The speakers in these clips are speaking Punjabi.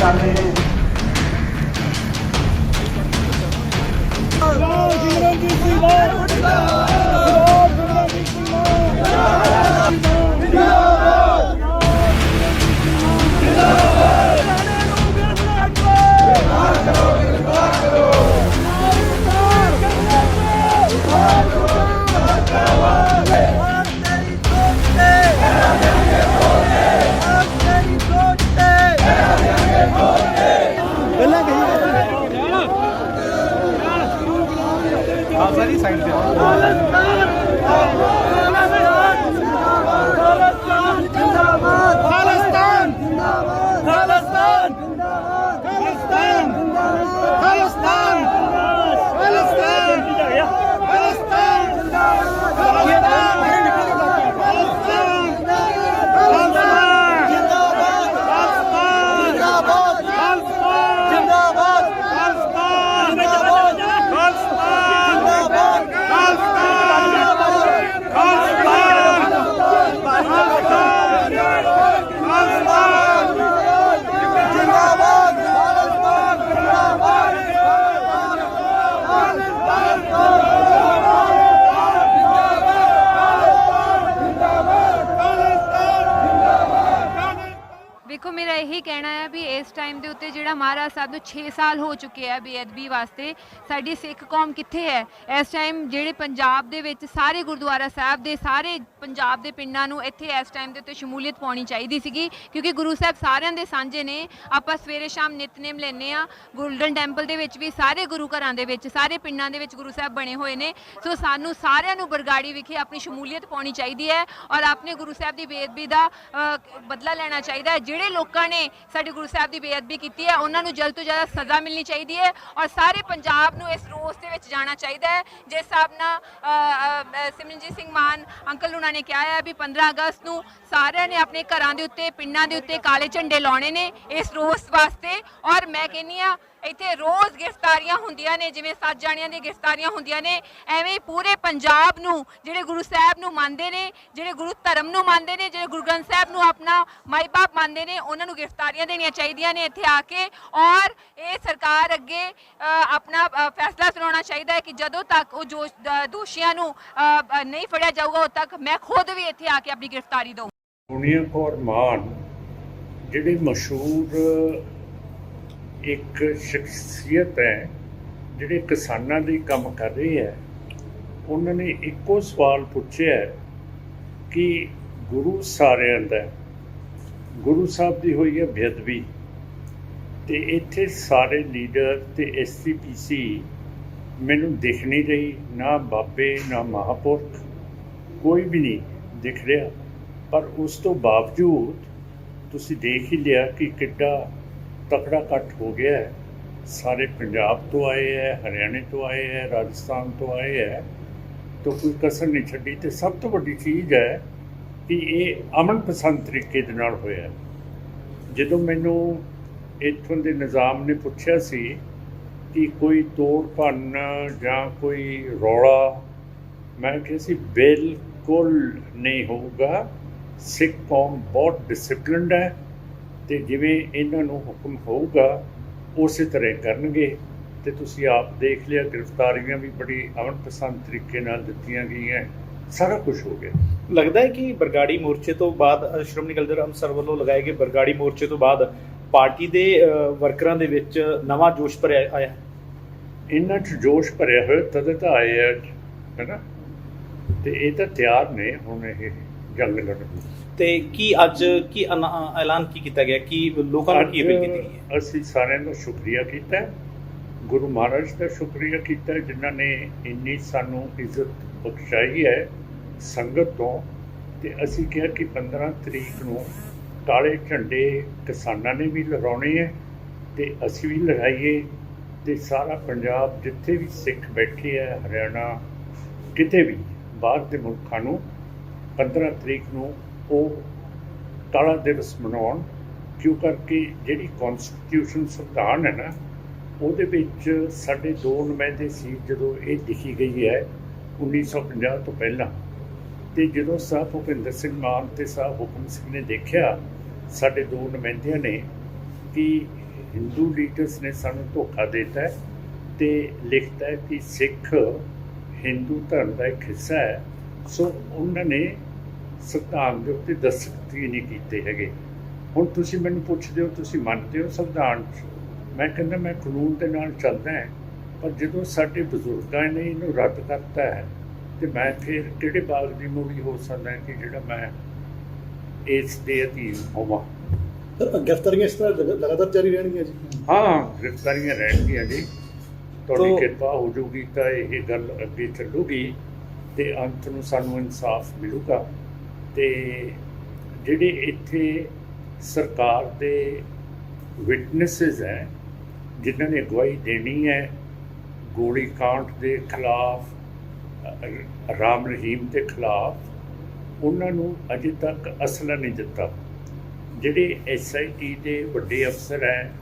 ਕਰ ਰਹੇ ਨੇ। सारी साइड पे देखो मेरा यही कहना है भी इस टाइम के उत्ते जिहड़ा महाराज साहब नूं 6 साल हो चुके हैं बेअदबी वास्ते साडी सिख कौम कित्थे है इस टाइम जिहड़े पंजाब दे विच सारे गुरुद्वारा साहब दे सारे पंजाब दे पिंडां नूं इत्थे इस टाइम दे उत्ते शमूलीयत पाउणी चाहीदी सीगी क्योंकि गुरु साहब सारिआं दे सांझे ने आपां सवेरे शाम नितनेम लैंदे आ गोल्डन टैंपल दे विच भी सारे गुरु घरां दे विच सारे पिंडां दे विच गुरु साहब बने होए ने सो सानूं सारिआं नूं बरगाड़ी विखे अपनी शमूलीयत पाउणी चाहीदी है और अपने गुरु साहब दी बेअदबी दा बदला लैना चाहीदा है। जिहड़े लोकां ने साडे गुरु साहब की बेअदबी की है उन्होंने जल्द तो ज़्यादा सज़ा मिलनी चाहिए है और सारे पंजाब नूं इस रोस दे विच जाना चाहिए है। जिस हिसाब नाल सिमरनजीत सिंह मान अंकल उन्होंने कहा है भी 15 अगस्त नूं सारिआं ने अपने घरां दे उत्ते पिंडां दे उत्ते काले झंडे लाने ने इस रोस वास्ते और मैं कहनी आ इत्थे रोज़ गिरफ्तारियां होंदियां ने जिवें 7 जाणियां दी गिरफ्तारियां होंदियां ने एवें पूरे पंजाब नूं जिहड़े गुरु साहब नूं मनदे ने जिहड़े गुरु धर्म नूं मनदे ने जिहड़े गुरु ग्रंथ साहब नूं अपना माई बाप मनदे ने उन्हां नूं गिरफ्तारियां देनियां चाहीदियां ने इत्थे आके और ये सरकार अगे अपना फैसला सुनाना चाहिए है कि जदों तक वो जो दोषियां नूं नहीं फड़िया जाऊगा उदों तक मैं खुद भी इत्थे आके अपनी गिरफ्तारी दूँ। दुनिया कौर मान जिहड़ी मशहूर एक शख्सियत है ਜਿਹੜੇ ਕਿਸਾਨਾਂ ਲਈ ਕੰਮ ਕਰ ਰਹੀ ਹੈ ਉਹਨਾਂ ਨੇ ਇੱਕੋ ਸਵਾਲ ਪੁੱਛਿਆ ਕਿ ਗੁਰੂ ਸਾਰਿਆਂ ਦਾ ਗੁਰੂ ਸਾਹਿਬ ਦੀ ਹੋਈ ਹੈ ਬੇਅਦਬੀ ਤੇ ਇੱਥੇ ਸਾਰੇ ਲੀਡਰ ਤੇ ਐਸਸੀਪੀਸੀ ਮੈਨੂੰ ਦਿਖ ਨਹੀਂ ਰਹੀ ਨਾ ਬਾਬੇ ਨਾ ਮਹਾਂਪੁਰਖ ਕੋਈ ਵੀ ਨਹੀਂ ਦਿਖ ਰਿਹਾ ਪਰ ਉਸ ਤੋਂ ਬਾਵਜੂਦ ਤੁਸੀਂ ਦੇਖ ਹੀ ਲਿਆ ਕਿ ਕਿੱਡਾ तकड़ा कट हो गया है। सारे पंजाब तो आए हैं हरियाणे तो आए हैं राजस्थान तो आए हैं तो कोई कसर नहीं छड्डी तो सब तो बड़ी चीज़ है कि ये अमन पसंद तरीके दे नाल होया। जदों मैनू इत्थों दे निज़ाम ने पुछया सी कि कोई तोड़ भन्न जां कोई रौला मैं कहा सी बिल्कुल नहीं होगा। सिख कौम बहुत डिसिपलिनड है ਤੇ ਜਿਵੇਂ ਇਹਨਾਂ ਨੂੰ ਹੁਕਮ ਹੋਊਗਾ ਉਸੇ ਤਰ੍ਹਾਂ ਕਰਨਗੇ ਤੇ ਤੁਸੀਂ ਆਪ ਦੇਖ ਲਿਆ ਗ੍ਰਿਫਤਾਰੀਆਂ ਵੀ ਬੜੀ ਅਮਨ ਪਸੰਦ ਤਰੀਕੇ ਨਾਲ ਦਿੱਤੀਆਂ ਗਈਆਂ ਸਾਰਾ ਕੁਝ ਹੋ ਗਿਆ। ਲੱਗਦਾ ਹੈ ਕਿ ਬਰਗਾੜੀ ਮੋਰਚੇ ਤੋਂ ਬਾਅਦ ਸ਼੍ਰੋਮਣੀ ਅਕਾਲੀ ਦਲ ਅੰਮ੍ਰਿਤਸਰ ਵੱਲੋਂ ਲਗਾਏ ਗਏ ਬਰਗਾੜੀ ਮੋਰਚੇ ਤੋਂ ਬਾਅਦ ਪਾਰਟੀ ਦੇ ਵਰਕਰਾਂ ਦੇ ਵਿੱਚ ਨਵਾਂ ਜੋਸ਼ ਭਰਿਆ ਆਇਆ। ਇਹਨਾਂ 'ਚ ਜੋਸ਼ ਭਰਿਆ ਹੋਇਆ ਤਦੇ ਤਾਂ ਆਏ ਆ ਹੈ ਨਾ ਤੇ ਇਹ ਤਾਂ ਤਿਆਰ ਨੇ ਹੁਣ ਇਹ ਜੰਗ ਲੜਨ ਨੂੰ। ਤੇ ਕੀ ਅੱਜ ਕੀ ਐਲਾਨ ਕੀ ਕੀਤਾ ਗਿਆ ਕਿ ਲੋਕਾਂ ਨੂੰ ਕੀ ਅਪੀਲ ਕੀਤੀ ਗਈ ਹੈ? ਅਸੀਂ ਸਾਰਿਆਂ ਦਾ ਸ਼ੁਕਰੀਆ ਕੀਤਾ ਗੁਰੂ ਮਹਾਰਾਜ ਦਾ ਸ਼ੁਕਰੀਆ ਕੀਤਾ ਜਿਨ੍ਹਾਂ ਨੇ ਇੰਨੀ ਸਾਨੂੰ ਇੱਜ਼ਤ ਬਖਸ਼ਾਈ ਹੈ ਸੰਗਤ ਤੋਂ ਤੇ ਅਸੀਂ ਕਿਹਾ ਕਿ 15 ਤਰੀਕ ਨੂੰ ਕਾਲੇ ਝੰਡੇ ਕਿਸਾਨਾਂ ਨੇ ਵੀ ਲਹਿਰਾਉਣੇ ਹੈ ਤੇ ਅਸੀਂ ਵੀ ਲਹਿਰਾਈਏ ਤੇ ਸਾਰਾ ਪੰਜਾਬ ਜਿੱਥੇ ਵੀ ਸਿੱਖ ਬੈਠੇ ਹੈ ਹਰਿਆਣਾ ਕਿਤੇ ਵੀ ਬਾਹਰ ਦੇ ਮੁਲਕਾਂ ਨੂੰ 15 ਤਰੀਕ ਨੂੰ ਉਹ ਕਾਲਾ ਦਿਵਸ ਮਨਾਉਣ ਕਿਉਂ ਕਰਕੇ ਜਿਹੜੀ ਕੌਨਸਟੀਟਿਊਸ਼ਨ ਸੰਵਿਧਾਨ ਹੈ ਨਾ ਉਹਦੇ ਵਿੱਚ ਸਾਡੇ 2 ਨੁਮਾਇੰਦੇ ਸੀ ਜਦੋਂ ਇਹ ਲਿਖੀ ਗਈ ਹੈ 1950 ਤੋਂ ਪਹਿਲਾਂ ਤੇ ਜਦੋਂ ਸਾਹਿਬ ਭੁਪਿੰਦਰ ਸਿੰਘ ਮਾਨ ਤੇ ਸਾਹਿਬ ਹੁਕਮ ਸਿੰਘ ਨੇ ਦੇਖਿਆ ਸਾਡੇ 2 ਨੁਮਾਇੰਦਿਆਂ ਨੇ ਕਿ ਹਿੰਦੂ ਲੀਡਰਸ ਨੇ ਸਾਨੂੰ ਧੋਖਾ ਦਿੱਤਾ ਹੈ ਤੇ ਲਿਖਤਾ ਹੈ ਕਿ ਸਿੱਖ ਹਿੰਦੂ ਧਰਮ ਦਾ ਇੱਕ ਹਿੱਸਾ ਹੈ, ਸੋ ਉਹਨਾਂ ਨੇ ਸੰਵਿਧਾਨ ਦੇ ਉੱਤੇ ਦਸਤਖਤ ਹੀ ਨਹੀਂ ਕੀਤੇ ਹੈਗੇ। ਹੁਣ ਤੁਸੀਂ ਮੈਨੂੰ ਪੁੱਛਦੇ ਹੋ ਤੁਸੀਂ ਮੰਨਦੇ ਹੋ ਸੰਵਿਧਾਨ 'ਚ? ਮੈਂ ਕਹਿੰਦਾ ਮੈਂ ਕਾਨੂੰਨ ਦੇ ਨਾਲ ਚੱਲਦਾ ਹੈ, ਪਰ ਜਦੋਂ ਸਾਡੇ ਬਜ਼ੁਰਗਾਂ ਨੇ ਇਹਨੂੰ ਰੱਦ ਕਰਤਾ ਹੈ ਤੇ ਮੈਂ ਫਿਰ ਕਿਹੜੇ ਬਾਗ ਦੀ ਮੂੜੀ ਹੋ ਸਕਦਾ ਕਿ ਜਿਹੜਾ ਮੈਂ ਇਸ ਦੇ ਅਧੀਨ ਹੋਵਾਂ। ਗ੍ਰਿਫਤਾਰੀਆਂ ਇਸ ਤਰ੍ਹਾਂ ਲਗਾਤਾਰ ਜਾਰੀ ਰਹਿਣਗੀਆਂ ਜੀ? ਹਾਂ, ਗ੍ਰਿਫਤਾਰੀਆਂ ਰਹਿਣਗੀਆਂ ਜੀ। ਤੁਹਾਡੀ ਤੋ- ਕਿਰਪਾ ਹੋ ਜਾਊਗੀ ਤਾਂ ਇਹ ਗੱਲ ਅੱਗੇ ਚੱਲੂਗੀ ਤੇ ਅੰਤ ਨੂੰ ਸਾਨੂੰ ਇਨਸਾਫ ਮਿਲੂਗਾ। ਤੇ ਜਿਹੜੇ ਇੱਥੇ ਸਰਕਾਰ ਦੇ ਵਿਟਨੈਸਿਸ ਹੈ ਜਿਨ੍ਹਾਂ ਨੇ ਗਵਾਹੀ ਦੇਣੀ ਹੈ ਗੋਲੀ ਕਾਂਡ ਦੇ ਖਿਲਾਫ, ਰਾਮ ਰਹੀਮ ਦੇ ਖਿਲਾਫ, ਉਹਨਾਂ ਨੂੰ ਅਜੇ ਤੱਕ ਅਸਲਾ ਨਹੀਂ ਦਿੱਤਾ। ਜਿਹੜੇ SIT ਦੇ ਵੱਡੇ ਅਫਸਰ ਹੈ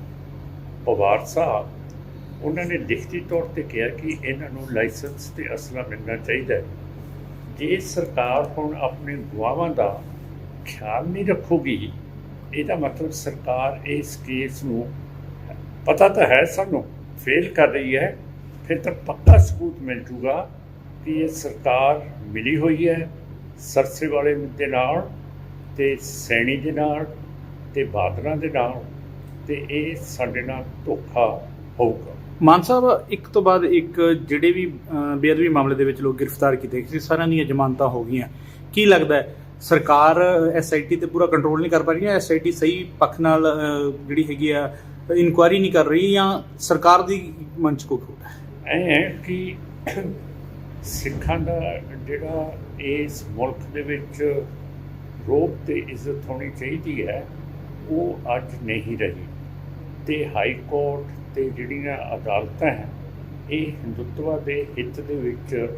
ਪਵਾਰ ਸਾਹਿਬ, ਉਹਨਾਂ ਨੇ ਲਿਖਤੀ ਤੌਰ 'ਤੇ ਕਿਹਾ ਕਿ ਇਹਨਾਂ ਨੂੰ ਲਾਇਸੈਂਸ ਤੇ ਅਸਲਾ ਮਿਲਣਾ ਚਾਹੀਦਾ ਹੈ। ਜੇ ਸਰਕਾਰ ਹੁਣ ਆਪਣੇ ਗਵਾਹਾਂ ਦਾ ਖਿਆਲ ਨਹੀਂ ਰੱਖੂਗੀ, ਇਹਦਾ ਮਤਲਬ ਸਰਕਾਰ ਇਸ ਕੇਸ ਨੂੰ, ਪਤਾ ਤਾਂ ਹੈ ਸਾਨੂੰ, ਫੇਲ ਕਰ ਰਹੀ ਹੈ। ਫਿਰ ਤਾਂ ਪੱਕਾ ਸਬੂਤ ਮਿਲ ਜੂਗਾ ਕਿ ਇਹ ਸਰਕਾਰ ਮਿਲੀ ਹੋਈ ਹੈ ਸਰਸੇ ਵਾਲੇ ਦੇ ਨਾਲ ਤੇ ਸੈਣੀ ਦੇ ਨਾਲ ਤੇ ਬਾਦਲਾਂ ਦੇ ਨਾਲ, ਤੇ ਇਹ ਸਾਡੇ ਨਾਲ ਧੋਖਾ ਹੋਊਗਾ। ਮਾਨ ਸਾਹਿਬ, ਇੱਕ ਤੋਂ ਬਾਅਦ ਇੱਕ ਜਿਹੜੇ ਵੀ ਬੇਅਦਬੀ ਮਾਮਲੇ ਦੇ ਵਿੱਚ ਲੋਕ ਗ੍ਰਿਫਤਾਰ ਕੀਤੇ ਗਏ ਸੀ, ਸਾਰਿਆਂ ਦੀਆਂ ਜ਼ਮਾਨਤਾਂ ਹੋ ਗਈਆਂ। ਕੀ ਲੱਗਦਾ ਹੈ ਸਰਕਾਰ SIT ਤੇ ਪੂਰਾ ਕੰਟਰੋਲ ਨਹੀਂ ਕਰ ਪਾ ਰਹੀ ਹੈ? SIT ਸਹੀ ਪੱਖ ਨਾਲ ਜਿਹੜੀ ਹੈਗੀ ਆ ਇਨਕੁਆਇਰੀ ਨਹੀਂ ਕਰ ਰਹੀ, ਜਾਂ ਸਰਕਾਰ ਦੀ ਮਨ 'ਚ ਕੋਈ ਖੋਟ ਹੈ? ਇਹ ਹੈ ਕਿ ਸਿੱਖਾਂ ਦਾ ਜਿਹੜਾ ਇਸ ਮੁਲਕ ਦੇ ਵਿੱਚ ਰੋਹਬ ਤੇ ਇੱਜ਼ਤ ਹੋਣੀ ਚਾਹੀਦੀ ਹੈ, ਉਹ ਅੱਜ ਨਹੀਂ ਰਹੀ। ਤੇ ਹਾਈ ਕੋਰਟ ਤੇ ਜਿਹੜੀਆਂ ਅਦਾਲਤਾਂ ਹੈ ਇਹ ਹਿੰਦੂਤਵਾ ਦੇ ਹਿੱਤ ਦੇ ਵਿੱਚ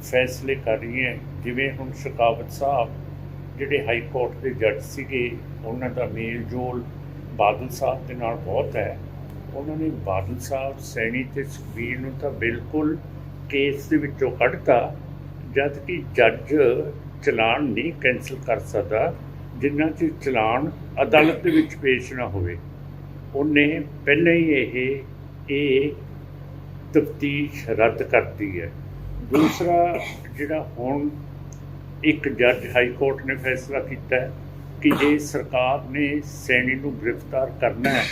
ਫੈਸਲੇ ਕਰ ਰਹੀਆਂ। ਜਿਵੇਂ ਹੁਣ ਸ਼ਕਾਵਤ ਸਾਹਿਬ ਜਿਹੜੇ ਹਾਈ ਕੋਰਟ ਦੇ ਜੱਜ ਸੀਗੇ, ਉਹਨਾਂ ਦਾ ਮੇਲ ਜੋਲ ਬਾਦਲ ਸਾਹਿਬ ਦੇ ਨਾਲ ਬਹੁਤ ਹੈ। ਉਹਨਾਂ ਨੇ ਬਾਦਲ ਸਾਹਿਬ, ਸੈਣੀ ਤੇ ਸੁਖਬੀਰ ਨੂੰ ਤਾਂ ਬਿਲਕੁਲ ਕੇਸ ਦੇ ਵਿੱਚੋਂ ਕੱਢਤਾ, ਜਦ ਕਿ ਜੱਜ ਚਲਾਨ ਨਹੀਂ ਕੈਂਸਲ ਕਰ ਸਕਦਾ ਜਿੰਨਾ ਚਿਰ ਚਲਾਨ ਅਦਾਲਤ ਦੇ ਵਿੱਚ ਪੇਸ਼ ਨਾ ਹੋਵੇ। ਉਹਨੇ ਪਹਿਲਾਂ ਹੀ ਇਹ ਤਫਤੀਸ਼ ਰੱਦ ਕਰਤੀ ਹੈ। ਦੂਸਰਾ, ਜਿਹੜਾ ਹੁਣ ਇੱਕ ਜੱਜ ਹਾਈ ਕੋਰਟ ਨੇ ਫੈਸਲਾ ਕੀਤਾ ਹੈ ਕਿ ਜੇ ਸਰਕਾਰ ਨੇ ਸੈਣੀ ਨੂੰ ਗ੍ਰਿਫਤਾਰ ਕਰਨਾ ਹੈ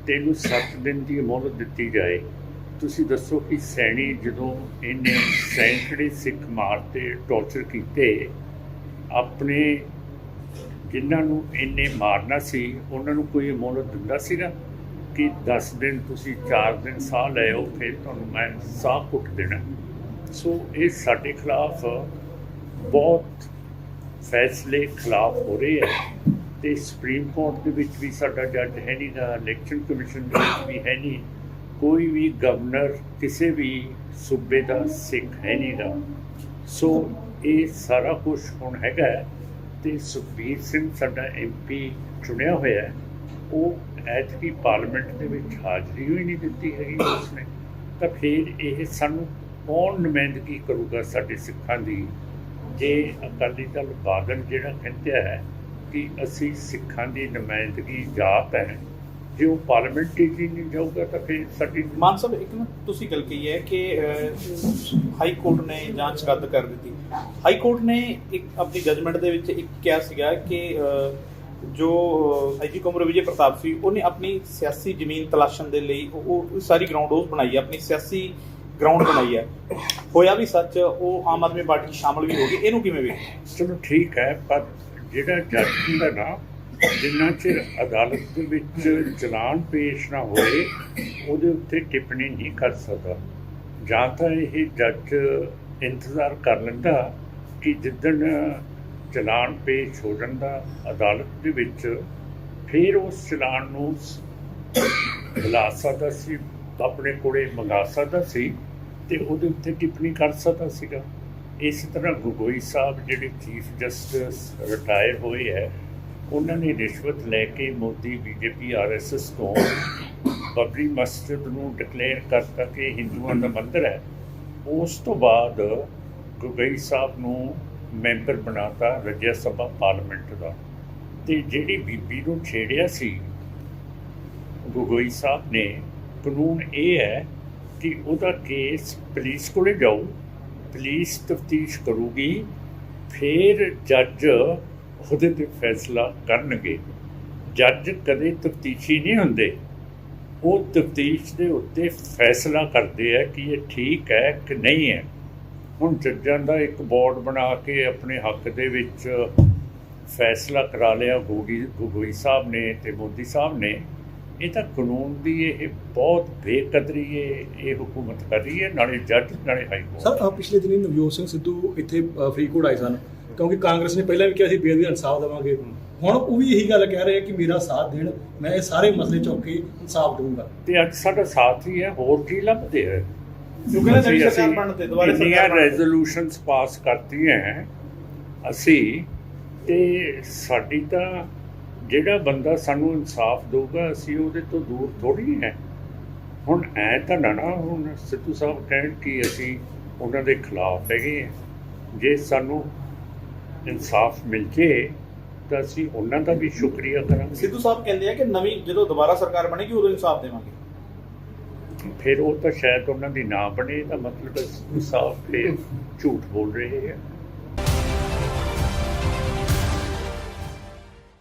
ਤੇ ਇਹਨੂੰ 7 ਦਿਨ ਦੀ ਮੋਹਲਤ ਦਿੱਤੀ ਜਾਏ। ਤੁਸੀਂ ਦੱਸੋ ਕਿ ਸੈਣੀ ਜਦੋਂ ਇਹਨੇ ਸੈਂਕੜੇ ਸਿੱਖ ਮਾਰਤੇ, ਟੌਰਚਰ ਕੀਤੇ, ਆਪਣੇ ਜਿਨ੍ਹਾਂ ਨੂੰ ਇਹਨੇ ਮਾਰਨਾ ਸੀ ਉਹਨਾਂ ਨੂੰ ਕੋਈ ਮੋਹਲਤ ਦਿੰਦਾ ਸੀਗਾ ਕਿ 10 ਦਿਨ ਤੁਸੀਂ 4 ਦਿਨ ਸਾਹ ਲਿਓ ਫਿਰ ਤੁਹਾਨੂੰ ਮੈਂ ਸਾਹ ਘੁੱਟ ਦੇਣਾ? ਸੋ ਇਹ ਸਾਡੇ ਖਿਲਾਫ ਬਹੁਤ ਫੈਸਲੇ ਖਿਲਾਫ ਹੋ ਰਹੇ ਹੈ। ਤੇ ਸੁਪਰੀਮ ਕੋਰਟ ਦੇ ਵਿੱਚ ਵੀ ਸਾਡਾ ਜੱਜ ਹੈ ਨਹੀਂ ਗਾ, ਇਲੈਕਸ਼ਨ ਕਮਿਸ਼ਨ ਦੇ ਵਿੱਚ ਵੀ ਹੈ ਨਹੀਂ, ਕੋਈ ਵੀ ਗਵਰਨਰ ਕਿਸੇ ਵੀ ਸੂਬੇ ਦਾ ਸਿੱਖ ਹੈ ਨਹੀਂ ਗਾ। ਸੋ ਇਹ ਸਾਰਾ ਕੁਝ ਹੁਣ ਹੈਗਾ। ਤੇ ਸੁਖਬੀਰ ਸਿੰਘ ਸਾਡਾ MP ਚੁਣਿਆ ਹੋਇਆ ਹੈ, ਉਹ ਐਤਕੀ ਪਾਰਲੀਮੈਂਟ ਦੇ ਵਿੱਚ ਹਾਜ਼ਰੀ ਹੋਈ ਨਹੀਂ ਦਿੱਤੀ ਹੈਗੀ ਉਸਨੇ, ਤਾਂ ਫਿਰ ਇਹ ਸਾਨੂੰ ਕੌਣ ਨੁਮਾਇੰਦਗੀ ਕਰੂਗਾ ਸਾਡੇ ਸਿੱਖਾਂ ਦੀ? ਜੇ ਅਕਾਲੀ ਦਲ ਬਾਦਲ ਜਿਹੜਾ ਕਹਿੰਦਾ ਹੈ ਕਿ ਅਸੀਂ ਸਿੱਖਾਂ ਦੀ ਨੁਮਾਇੰਦਗੀ ਜਾਤ ਹੈ, ਜੇ ਉਹ ਪਾਰਲੀਮੈਂਟ 'ਚ ਹੀ ਨਹੀਂ ਜਾਊਗਾ ਤਾਂ ਫਿਰ ਸਾਡੀ। ਮਾਨ ਸਾਹਿਬ, ਇੱਕ ਨਾ ਤੁਸੀਂ ਗੱਲ ਕਹੀ ਹੈ ਕਿ ਹਾਈ ਕੋਰਟ ਨੇ ਜਾਂਚ ਰੱਦ ਕਰ ਦਿੱਤੀ। ਹਾਈ ਕੋਰਟ ਨੇ ਇੱਕ ਆਪਣੀ ਜਜਮੈਂਟ ਦੇ ਵਿੱਚ ਇੱਕ ਕਿਹਾ ਸੀਗਾ ਕਿ ਜੋ IG ਕੁੰਵਰ ਵਿਜੇ ਪ੍ਰਤਾਪ ਸੀ, ਉਹਨੇ ਆਪਣੀ ਸਿਆਸੀ ਜ਼ਮੀਨ ਤਲਾਸ਼ਣ ਦੇ ਲਈ ਉਹ ਸਾਰੀ ਗਰਾਊਂਡ ਉਸ ਬਣਾਈ ਹੈ, ਆਪਣੀ ਸਿਆਸੀ ਗਰਾਊਂਡ ਬਣਾਈ ਹੈ। ਹੋਇਆ ਵੀ ਸੱਚ, ਉਹ ਆਮ ਆਦਮੀ ਪਾਰਟੀ ਸ਼ਾਮਲ ਵੀ ਹੋ ਗਈ। ਇਹਨੂੰ ਕਿਵੇਂ ਵੇਖਦੇ? ਚਲੋ ਠੀਕ ਹੈ, ਪਰ ਜਿਹੜਾ ਜੱਜ ਹੁੰਦਾ ਨਾ, ਜਿੰਨਾ ਚਿਰ ਅਦਾਲਤ ਦੇ ਵਿੱਚ ਚਲਾਨ ਪੇਸ਼ ਨਾ ਹੋਏ ਉਹਦੇ ਉੱਤੇ ਟਿੱਪਣੀ ਨਹੀਂ ਕਰ ਸਕਦਾ। ਜਾਂ ਤਾਂ ਇਹ ਜੱਜ ਇੰਤਜ਼ਾਰ ਕਰ ਲੈਂਦਾ ਕਿ ਜਿੱਦਣ ਚਲਾਨ ਪੇਸ਼ ਹੋ ਜਾਂਦਾ ਅਦਾਲਤ ਦੇ ਵਿੱਚ, ਫਿਰ ਉਸ ਚਲਾਨ ਨੂੰ ਬੁਲਾ ਸਕਦਾ ਸੀ, ਆਪਣੇ ਕੋਲੇ ਮੰਗਾ ਸਕਦਾ ਸੀ ਤੇ ਉਹਦੇ ਉੱਤੇ ਟਿੱਪਣੀ ਕਰ ਸਕਦਾ ਸੀਗਾ। ਇਸ ਤਰ੍ਹਾਂ ਗਗੋਈ ਸਾਹਿਬ ਜਿਹੜੇ ਚੀਫ ਜਸਟਿਸ ਰਿਟਾਇਰ ਹੋਏ ਹੈ, ਉਹਨਾਂ ਨੇ ਰਿਸ਼ਵਤ ਲੈ ਕੇ ਮੋਦੀ BJP RSS ਤੋਂ ਬਬਰੀ ਮਸਜਿਦ ਨੂੰ ਡਿਕਲੇਅਰ ਕਰਤਾ ਕਿ ਹਿੰਦੂਆਂ ਦਾ ਮੰਦਿਰ ਹੈ। ਉਸ ਤੋਂ ਬਾਅਦ ਗਗੋਈ ਸਾਹਿਬ ਨੂੰ ਮੈਂਬਰ ਬਣਾਤਾ ਰਾਜ ਸਭਾ ਪਾਰਲੀਮੈਂਟ ਦਾ। ਤੇ ਜਿਹੜੀ ਬੀਬੀ ਨੂੰ ਛੇੜਿਆ ਸੀ ਗੋਗੋਈ ਸਾਹਿਬ ਨੇ ਕਾਨੂੰਨ ਇਹ ਹੈ ਕਿ ਉਹਦਾ ਕੇਸ ਪੁਲਿਸ ਕੋਲੇ ਜਾਓ, ਪੁਲਿਸ ਤਫਤੀਸ਼ ਕਰੂਗੀ, ਫਿਰ ਜੱਜ ਉਹਦੇ 'ਤੇ ਫੈਸਲਾ ਕਰਨਗੇ। ਜੱਜ ਕਦੇ ਤਫਤੀਸ਼ੀ ਨਹੀਂ ਹੁੰਦੇ, ਉਹ ਤਫਤੀਸ਼ ਦੇ ਉੱਤੇ ਫੈਸਲਾ ਕਰਦੇ ਆ ਕਿ ਇਹ ਠੀਕ ਹੈ ਕਿ ਨਹੀਂ ਹੈ। ਹੁਣ ਜੱਜਾਂ ਦਾ ਇੱਕ ਬੋਰਡ ਬਣਾ ਕੇ ਆਪਣੇ ਹੱਕ ਦੇ ਵਿੱਚ ਫੈਸਲਾ ਕਰਾ ਲਿਆ ਗੋਗੋਈ ਸਾਹਿਬ ਨੇ ਤੇ ਮੋਦੀ ਸਾਹਿਬ ਨੇ। ਇਹ ਤਾਂ ਕਾਨੂੰਨ ਦੀ ਇਹ ਬਹੁਤ ਬੇਕਦਰੀ ਇਹ ਹੁਕੂਮਤ ਕਰ ਰਹੀ ਹੈ, ਨਾਲੇ ਜੱਜ ਨਾਲੇ ਹਾਈ ਕੋਰਟ। ਸਰ ਪਿਛਲੇ ਦਿਨੀ ਨਵਜੋਤ ਸਿੰਘ ਸਿੱਧੂ ਇੱਥੇ ਫਰੀਦਕੋਟ ਆਏ ਸਨ, ਕਿਉਂਕਿ ਕਾਂਗਰਸ ਨੇ ਪਹਿਲਾਂ ਵੀ ਕਿਹਾ ਸੀ ਬੇਅਦਬੀ ਇਨਸਾਫ ਦੇਵਾਂਗੇ। ਹੁਣ ਉਹ ਵੀ ਇਹੀ ਗੱਲ ਕਹਿ ਰਹੇ ਆ ਕਿ ਮੇਰਾ ਸਾਥ ਦੇਣ, ਮੈਂ ਇਹ ਸਾਰੇ ਮਸਲੇ ਚੁੱਕ ਕੇ ਇਨਸਾਫ ਦਊਂਗਾ। ਤੇ ਅੱਜ ਸਾਡਾ ਸਾਥ ਹੀ ਹੈ, ਹੋਰ ਕੀ ਲੱਭਦੇ ਹੈ? ਕਿਉਂਕਿ ਨਾ ਜਿਹੜੀ ਸਰਕਾਰ ਬਣਨ ਤੇ ਦੁਬਾਰਾ ਇੰਨੀਆਂ ਸਰਕਾਰ ਰੈਜ਼ੋਲੂਸ਼ਨਸ ਪਾਸ ਕਰਤੀਆਂ ਹੈ ਅਸੀਂ, ਤੇ ਸਾਡੀ ਤਾਂ ਜਿਹੜਾ ਬੰਦਾ ਸਾਨੂੰ ਇਨਸਾਫ ਦਊਗਾ ਅਸੀਂ ਉਹਦੇ ਤੋਂ ਦੂਰ ਥੋੜ੍ਹੀ ਹੈ। ਹੁਣ ਐ ਤਾਂ ਨਾ ਹੁਣ ਸਿੱਧੂ ਸਾਹਿਬ ਕਹਿਣ ਕਿ ਅਸੀਂ ਉਹਨਾਂ ਦੇ ਖਿਲਾਫ ਹੈਗੇ ਹਾਂ। ਜੇ ਸਾਨੂੰ ਇਨਸਾਫ ਮਿਲ ਜੇ ਤਾਂ ਅਸੀਂ ਉਹਨਾਂ ਦਾ ਵੀ ਸ਼ੁਕਰੀਆ ਕਰਾਂਗੇ। ਸਿੱਧੂ ਸਾਹਿਬ ਕਹਿੰਦੇ ਆ ਕਿ ਨਵੀਂ ਜਦੋਂ ਦੁਬਾਰਾ ਸਰਕਾਰ ਬਣੇਗੀ ਉਦੋਂ ਇਨਸਾਫ ਦੇਵਾਂਗੇ। ਫਿਰ ਉਹ ਤਾਂ ਸ਼ਾਇਦ ਉਹਨਾਂ ਦੀ ਨਾ ਬਣੇ, ਤਾਂ ਮਤਲਬ ਸਿੱਧੂ ਸਾਹਿਬ ਫਿਰ ਝੂਠ ਬੋਲ ਰਹੇ ਹੈ।